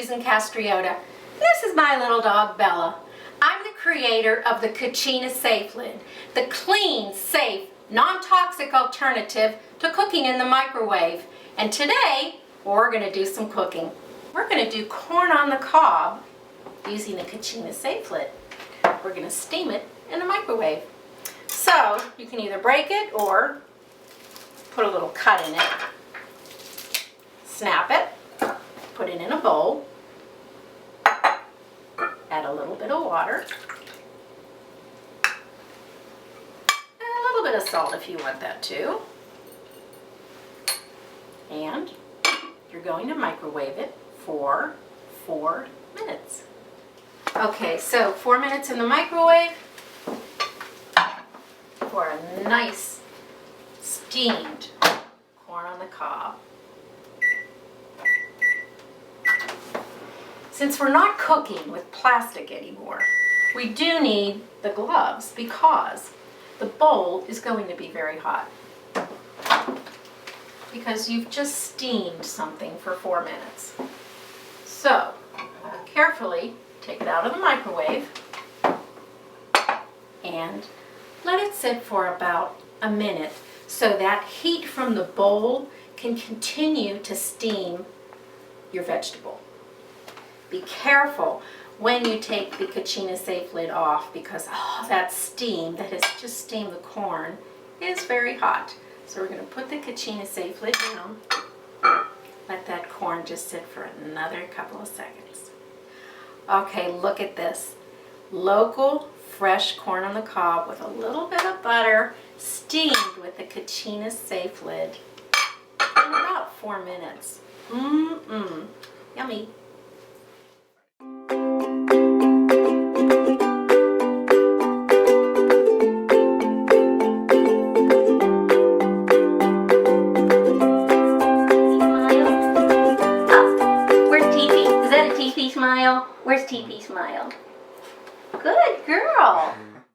Susan Castriota. This is my little dog Bella. I'm the creator of the Cuchina Safe Lid, the clean, safe, non-toxic alternative to cooking in the microwave. And today, we're going to do some cooking. We're going to do corn on the cob using the Cuchina Safe Lid. We're going to steam it in the microwave. So, you can either break it or put a little cut in it. Snap it, put it in a bowl, add a little bit of water, and a little bit of salt if you want that too. And you're going to microwave it for 4 minutes. Okay, so 4 minutes in the microwave for a nice steamed corn on the cob. Since we're not cooking with plastic anymore, we do need the gloves because the bowl is going to be very hot. Because you've just steamed something for 4 minutes. So, carefully take it out of the microwave and let it sit for about a minute so that heat from the bowl can continue to steam your vegetable. Be careful when you take the Cuchina Safe Lid off because that steam that has just steamed the corn is very hot. So we're going to put the Cuchina Safe Lid down, let that corn just sit for another couple of seconds. Okay, look at this. Local, fresh corn on the cob with a little bit of butter, steamed with the Cuchina Safe Lid in about 4 minutes. Yummy. Smile. Where's TP Smile? Good girl.